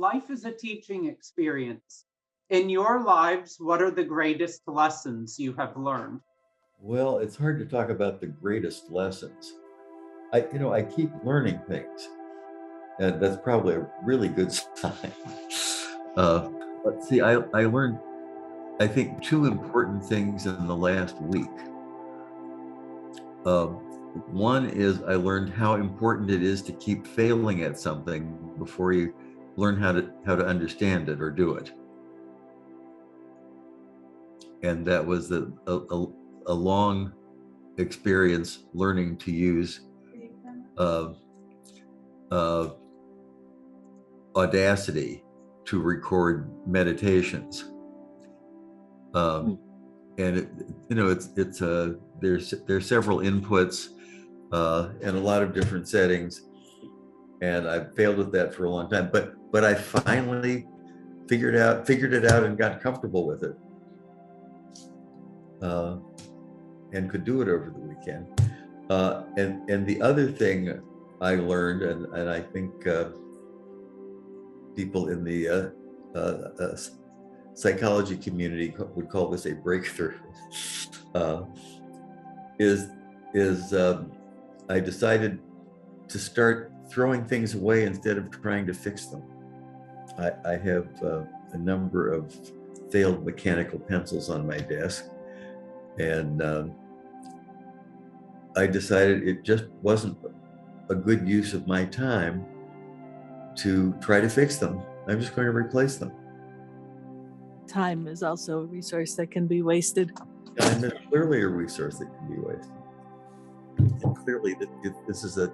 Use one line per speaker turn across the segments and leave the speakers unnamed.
life is a teaching experience. In your lives, what are the greatest lessons you have learned?
Well, it's hard to talk about the greatest lessons. I keep learning things, and that's probably a really good sign. Let's see, I learned, I think, two important things in the last week. One is I learned how important it is to keep failing at something before you learn how to understand it or do it. And that was a long experience learning to use Audacity to record meditations. And there's several inputs and a lot of different settings, and I've failed with that for a long time. But I finally figured it out and got comfortable with it, and could do it over the weekend. And the other thing I learned, and I think people in the psychology community would call this a breakthrough, is I decided to start throwing things away instead of trying to fix them. I have a number of failed mechanical pencils on my desk, and I decided it just wasn't a good use of my time to try to fix them. I'm just going to replace them.
Time is also a resource that can be wasted.
Time is clearly a resource that can be wasted. And clearly, this is a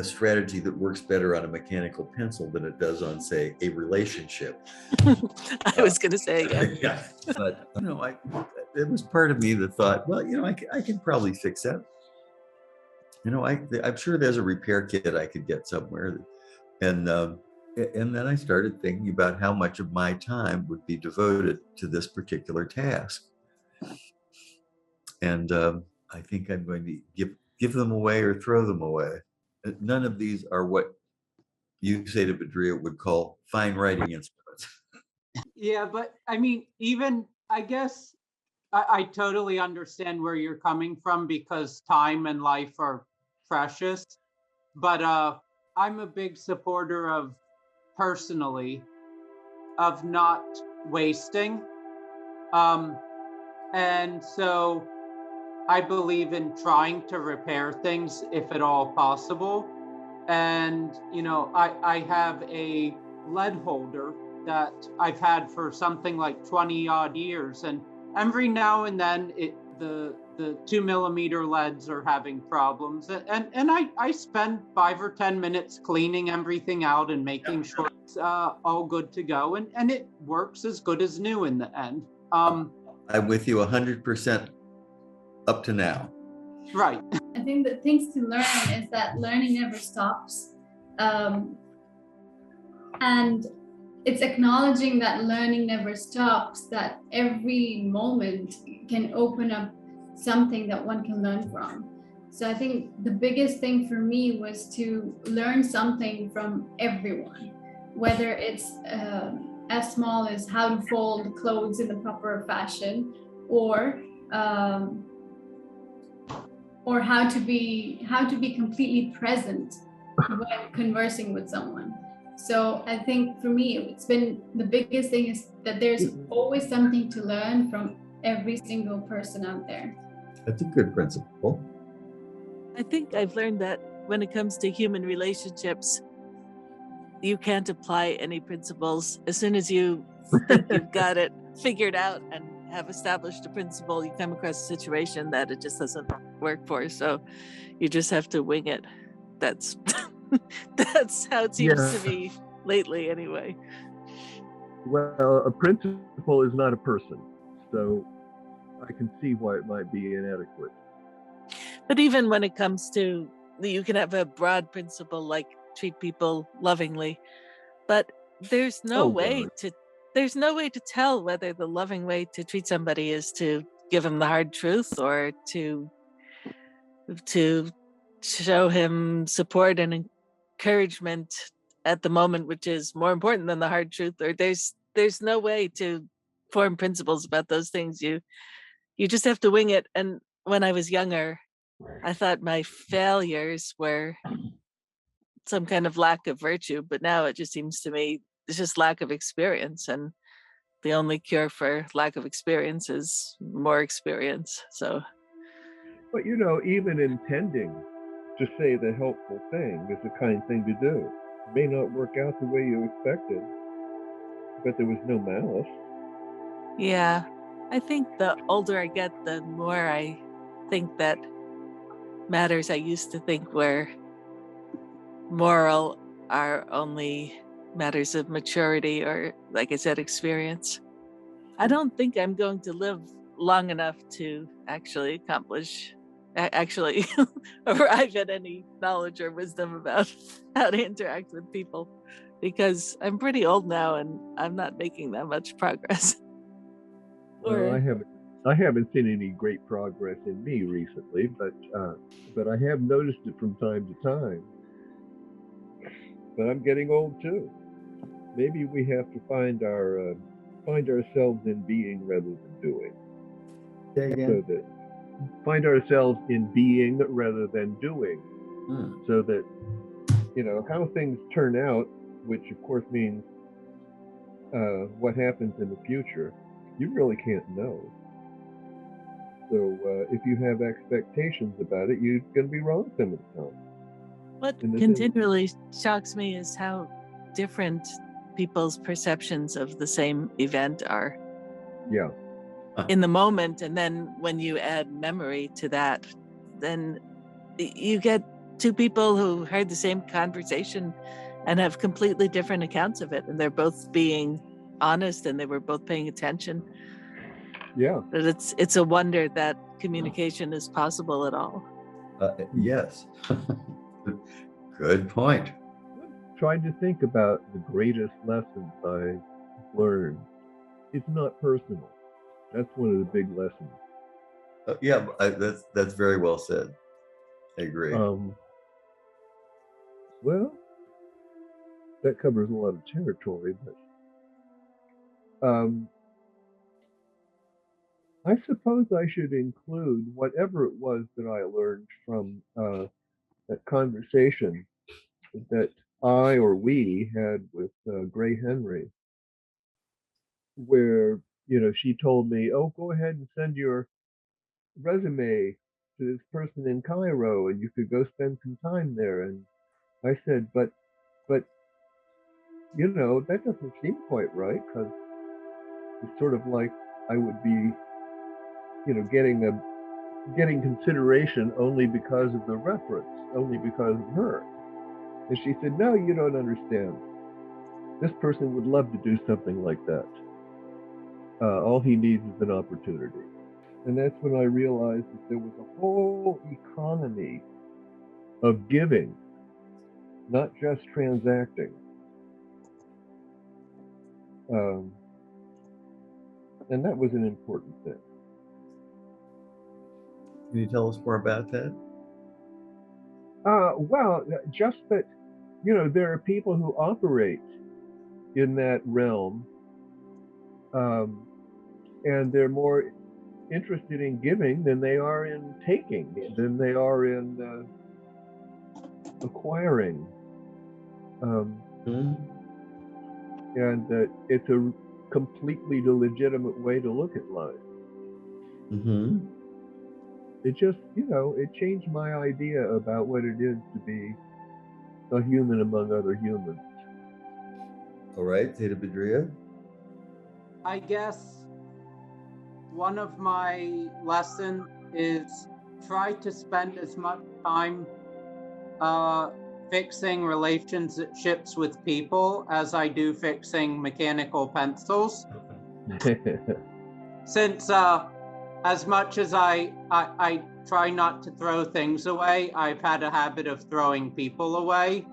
strategy that works better on a mechanical pencil than it does on, say, a relationship.
I was going to say,
yeah. But it was part of me that thought, well, I can probably fix that. I'm sure there's a repair kit I could get somewhere. And then I started thinking about how much of my time would be devoted to this particular task. And I think I'm going to give them away or throw them away. None of these are what you, say to Badria, would call fine writing instruments.
Yeah, but I mean, even, I guess, I totally understand where you're coming from, because time and life are precious. But I'm a big supporter of, personally, of not wasting. And so I believe in trying to repair things if at all possible. And, I have a lead holder that I've had for something like 20 odd years. And every now and then the 2mm leads are having problems. And I spend 5 or 10 minutes cleaning everything out and making sure it's all good to go. And it works as good as new in the end.
I'm with you 100% up to now.
Right.
I think the things to learn is that learning never stops. And it's acknowledging that learning never stops, that every moment can open up something that one can learn from. So I think the biggest thing for me was to learn something from everyone, whether it's as small as how to fold clothes in the proper fashion, or how to be completely present when conversing with someone. So I think for me, it's been the biggest thing is that there's always something to learn from every single person out there.
That's a good principle.
I think I've learned that when it comes to human relationships, you can't apply any principles. As soon as you think you've got it figured out and have established a principle, you come across a situation that it just doesn't work for. So you just have to wing it. That's how it seems to me lately, anyway.
Well, a principle is not a person, so I can see why it might be inadequate.
But even when it comes to, you can have a broad principle like treat people lovingly, but there's no way to tell whether the loving way to treat somebody is to give him the hard truth or to show him support and encouragement at the moment, which is more important than the hard truth, or there's no way to form principles about those things. You just have to wing it. And when I was younger, I thought my failures were some kind of lack of virtue, but now it just seems to me it's just lack of experience, and the only cure for lack of experience is more experience. So,
But even intending to say the helpful thing is a kind thing to do. It may not work out the way you expected, but there was no malice.
yeah, I think the older I get, the more I think that matters I used to think were moral are only matters of maturity, or, like I said, experience. I don't think I'm going to live long enough to actually arrive at any knowledge or wisdom about how to interact with people, because I'm pretty old now and I'm not making that much progress.
Well, I haven't seen any great progress in me recently, but I have noticed it from time to time. But I'm getting old too. Maybe we have to find ourselves in being rather than doing.
Say again.
So that find ourselves in being rather than doing. So that how things turn out, which of course means what happens in the future, you really can't know. So if you have expectations about it, you're going to be wrong some of the time.
What continually shocks me is how different people's perceptions of the same event are.
Yeah.
In the moment, and then when you add memory to that, then you get two people who heard the same conversation and have completely different accounts of it, and they're both being honest and they were both paying attention.
Yeah.
But it's a wonder that communication is possible at all.
Yes. Good point.
Trying to think about the greatest lessons I learned. It's not personal. That's one of the big lessons.
Yeah, that's very well said. I agree.
Well, that covers a lot of territory, but I suppose I should include whatever it was that I learned from that conversation that I or we had with Gray Henry, where she told me, "Oh, go ahead and send your resume to this person in Cairo, and you could go spend some time there." And I said, "But that doesn't seem quite right, because it's sort of like I would be, getting consideration only because of the reference, only because of her." And she said, "No, you don't understand. This person would love to do something like that. All he needs is an opportunity." And that's when I realized that there was a whole economy of giving, not just transacting. And that was an important thing.
Can you tell us more about that?
Well, just that, there are people who operate in that realm, and they're more interested in giving than they are in taking, than they are in acquiring. And it's a completely legitimate way to look at life. It just, it changed my idea about what it is to be a human among other humans.
All right, Theta Bedria.
I guess one of my lessons is try to spend as much time fixing relationships with people as I do fixing mechanical pencils. Since as much as I try not to throw things away, I've had a habit of throwing people away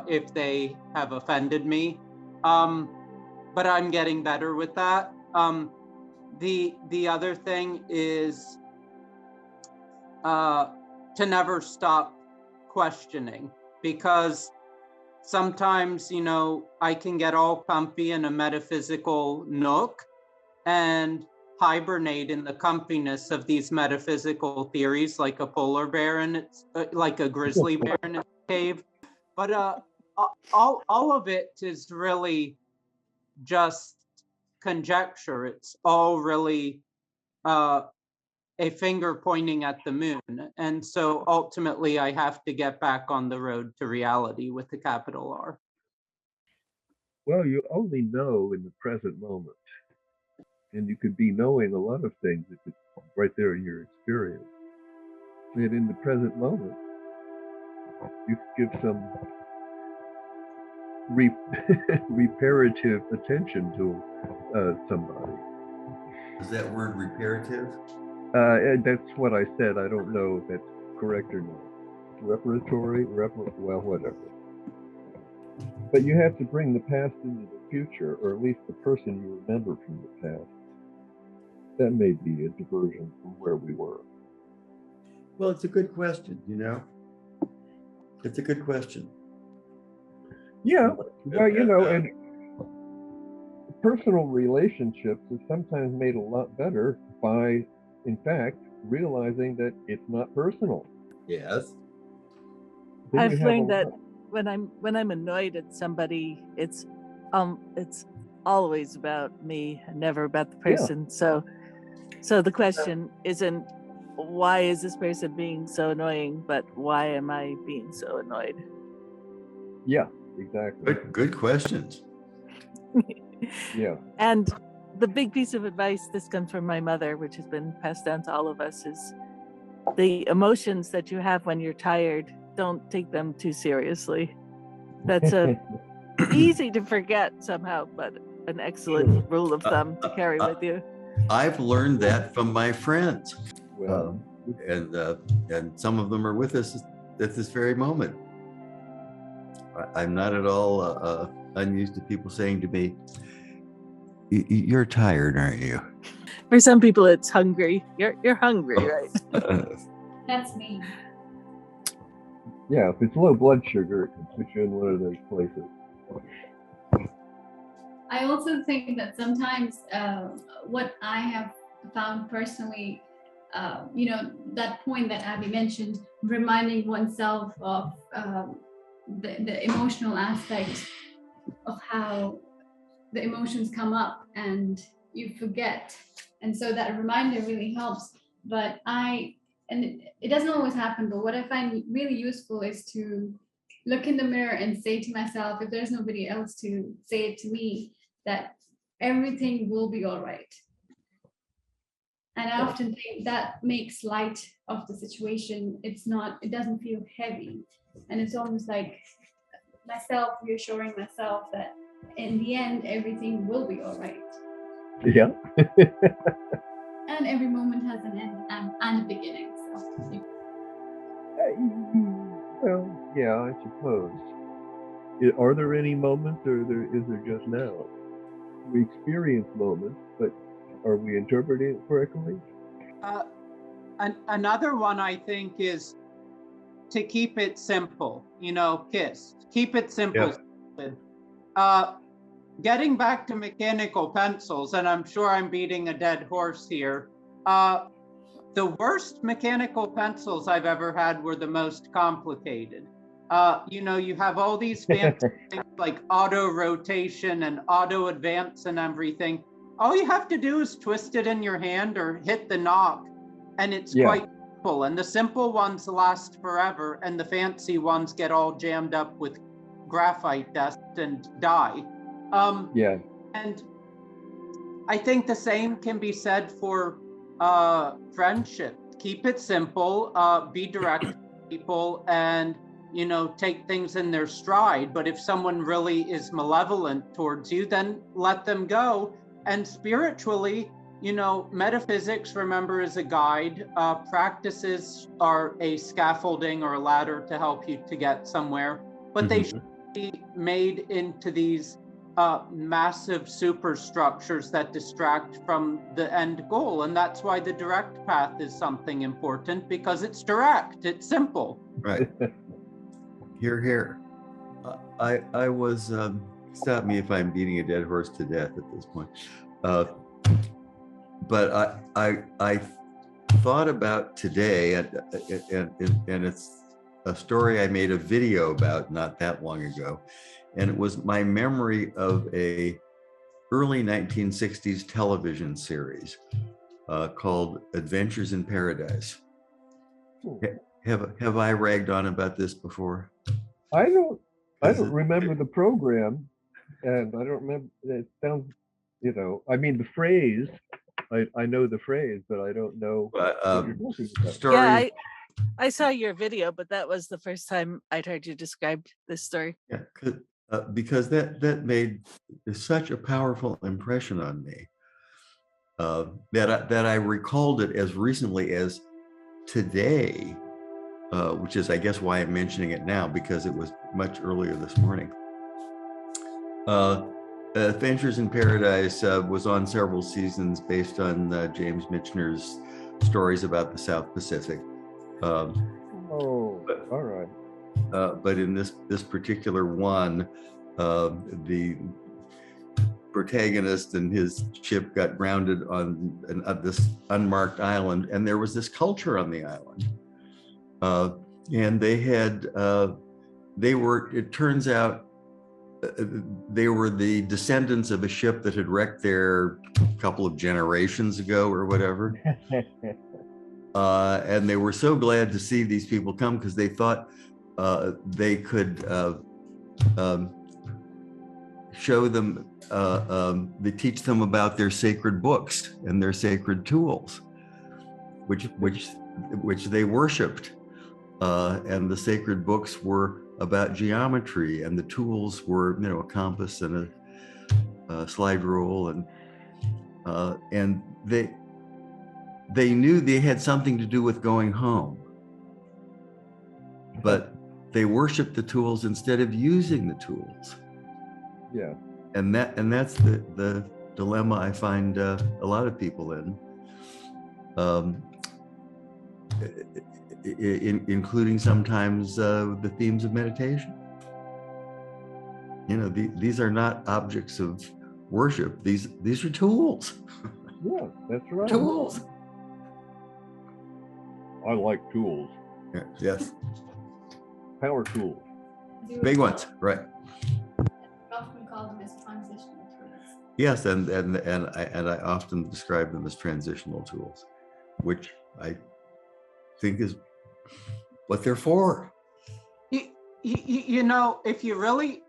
if they have offended me. But I'm getting better with that. The other thing is to never stop questioning, because sometimes, I can get all comfy in a metaphysical nook and hibernate in the comfiness of these metaphysical theories, like a polar bear in its, like a grizzly bear in its cave. But all of it is really just conjecture. It's all really a finger pointing at the moon. And so ultimately I have to get back on the road to reality with a capital R.
Well, you only know in the present moment. And you could be knowing a lot of things if it's right there in your experience. And in the present moment, you could give some reparative attention to somebody.
Is that word reparative?
And that's what I said. I don't know if that's correct or not. Reparatory, well, whatever. But you have to bring the past into the future, or at least the person you remember from the past. That may be a diversion from where we were.
Well, it's a good question, It's a good question.
Yeah, well, and personal relationships are sometimes made a lot better by, in fact, realizing that it's not personal.
Yes.
Then
I've learned that when I'm annoyed at somebody, it's always about me and never about the person. Yeah. So the question isn't why is this person being so annoying, but why am I being so annoyed?
Yeah, exactly.
Good questions.
Yeah.
And the big piece of advice, this comes from my mother, which has been passed down to all of us, is the emotions that you have when you're tired, don't take them too seriously. That's easy to forget somehow, but an excellent rule of thumb to carry with you.
I've learned that from my friends.
Well,
and some of them are with us at this very moment. I'm not at all unused to people saying to me, "You're tired, aren't you?"
For some people, it's hungry. You're hungry, right?
That's me.
Yeah, if it's low blood sugar, it can put you in one of those places.
I also think that sometimes what I have found personally, that point that Abby mentioned, reminding oneself of the emotional aspect of how the emotions come up and you forget. And so that reminder really helps. But it doesn't always happen, but what I find really useful is to look in the mirror and say to myself, if there's nobody else to say it to me, that everything will be all right. And I often think that makes light of the situation. It doesn't feel heavy. And it's almost like myself reassuring myself that in the end, everything will be all right.
Yeah.
And every moment has an end and a beginning. So.
Well, yeah, I suppose. Are there any moments, or is there just now? We experience moments, but are we interpreting it correctly?
Another one I think is to keep it simple. KISS. Keep it simple. Yeah. Getting back to mechanical pencils, and I'm sure I'm beating a dead horse here. The worst mechanical pencils I've ever had were the most complicated. You have all these fancy things like auto rotation and auto advance and everything. All you have to do is twist it in your hand or hit the knob, and it's quite simple. And the simple ones last forever, and the fancy ones get all jammed up with graphite dust and die. And I think the same can be said for friendship. Keep it simple, be direct with people, and take things in their stride. But if someone really is malevolent towards you, then let them go. And spiritually, metaphysics, remember, is a guide. Practices are a scaffolding or a ladder to help you to get somewhere, but they should be made into these massive superstructures that distract from the end goal. And that's why the direct path is something important, because it's direct, it's simple.
Right. Here. I was, stop me if I'm beating a dead horse to death at this point. But I thought about today, and it's a story I made a video about not that long ago. And it was my memory of a early 1960s television series called Adventures in Paradise. Have I ragged on about this before?
I don't remember the program, and I don't remember. It sounds, I mean the phrase. I know the phrase, but I don't know what you're talking about.
Story.
Yeah, I saw your video, but that was the first time I'd heard you describe this story.
Yeah, because that made such a powerful impression on me that I recalled it as recently as today, which is, I guess, why I'm mentioning it now, because it was much earlier this morning. Adventures in Paradise was on several seasons based on James Michener's stories about the South Pacific.
All right.
But in this particular one, the protagonist and his ship got grounded on this unmarked island, and there was this culture on the island. And it turns out, they were the descendants of a ship that had wrecked there a couple of generations ago or whatever. And they were so glad to see these people come because they thought they could show them, they teach them about their sacred books and their sacred tools, which they worshipped. And the sacred books were about geometry, and the tools were, a compass and a slide rule, and they knew they had something to do with going home, but they worshiped the tools instead of using the tools.
Yeah,
and that's the dilemma I find a lot of people in. Including sometimes the themes of meditation. These are not objects of worship. These are tools.
Yeah, that's right.
Tools.
I like tools.
Yeah, yes.
Power tools.
Big ones, right?
We often call them as transitional tools.
Yes, and I often describe them as transitional tools, which I think is what they're for.
If you really,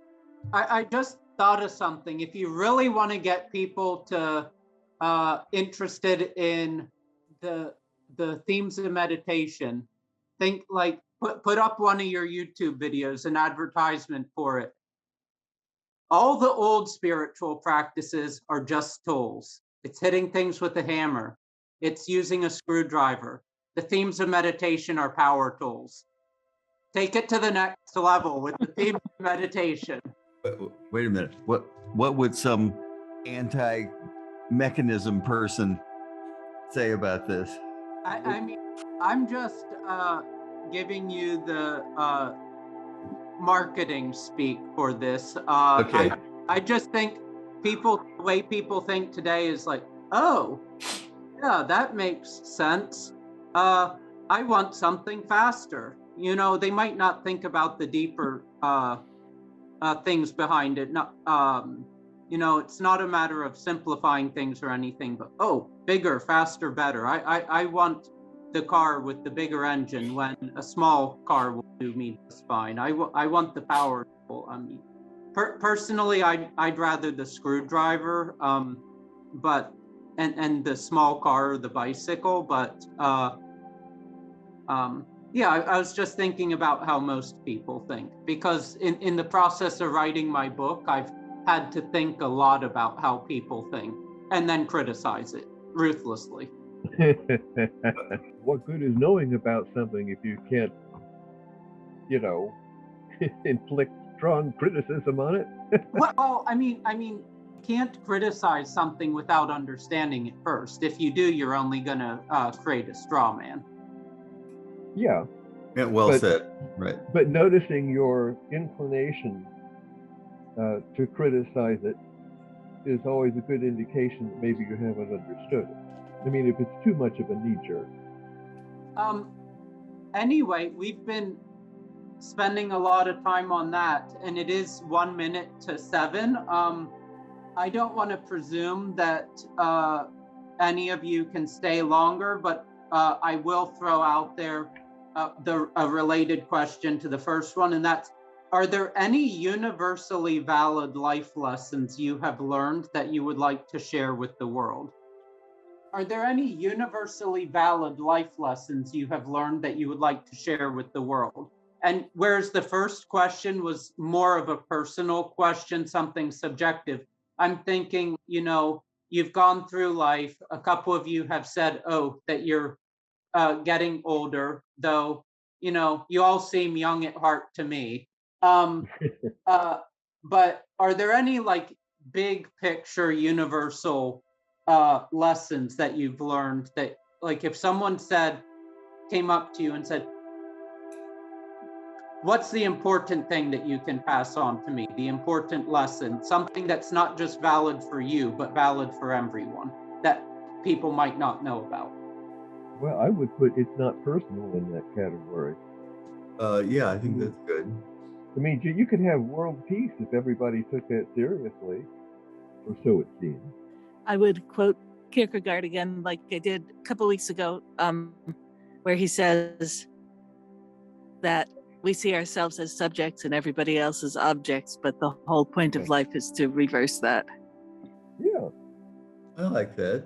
I just thought of something. If you really want to get people to interested in the themes of meditation, think like put up one of your YouTube videos, an advertisement for it. All the old spiritual practices are just tools. It's hitting things with a hammer. It's using a screwdriver. The themes of meditation are power tools. Take it to the next level with the theme of meditation.
Wait a minute. What would some anti-mechanism person say about this?
I mean, I'm just giving you the marketing speak for this.
Okay.
I just think the way people think today is like, oh, yeah, that makes sense. I want something faster. They might not think about the deeper things behind it. It's not a matter of simplifying things or anything, but bigger, faster, better. I want the car with the bigger engine when a small car will do me just fine. I want the power tool. I mean, personally, I'd rather the screwdriver, but and the small car or the bicycle, but yeah, I was just thinking about how most people think, because in the process of writing my book, I've had to think a lot about how people think and then criticize it ruthlessly.
What good is knowing about something if you can't, inflict strong criticism on it?
Well, I mean, can't criticize something without understanding it first. If you do, you're only going to create a straw man.
Yeah,
Yeah, well
But-
said. Right.
But noticing your inclination to criticize it is always a good indication that maybe you haven't understood it. I mean, if it's too much of a knee jerk.
Anyway, we've been spending a lot of time on that, and it is 1 minute to 7. I don't want to presume that any of you can stay longer, but I will throw out there a related question to the first one, and that's, are there any universally valid life lessons you have learned that you would like to share with the world? Are there any universally valid life lessons you have learned that you would like to share with the world? And whereas the first question was more of a personal question, something subjective, I'm thinking, you've gone through life. A couple of you have said, that you're getting older, though, you all seem young at heart to me. But are there any like big picture universal lessons that you've learned that, like, if someone came up to you and said, what's the important thing that you can pass on to me? The important lesson, something that's not just valid for you, but valid for everyone that people might not know about.
Well, I would put it's not personal in that category.
Yeah, I think that's good.
I mean, you could have world peace if everybody took that seriously, or so it seems.
I would quote Kierkegaard again, like I did a couple weeks ago, where he says that we see ourselves as subjects and everybody else as objects, but the whole point of life is to reverse that.
Yeah.
I like that.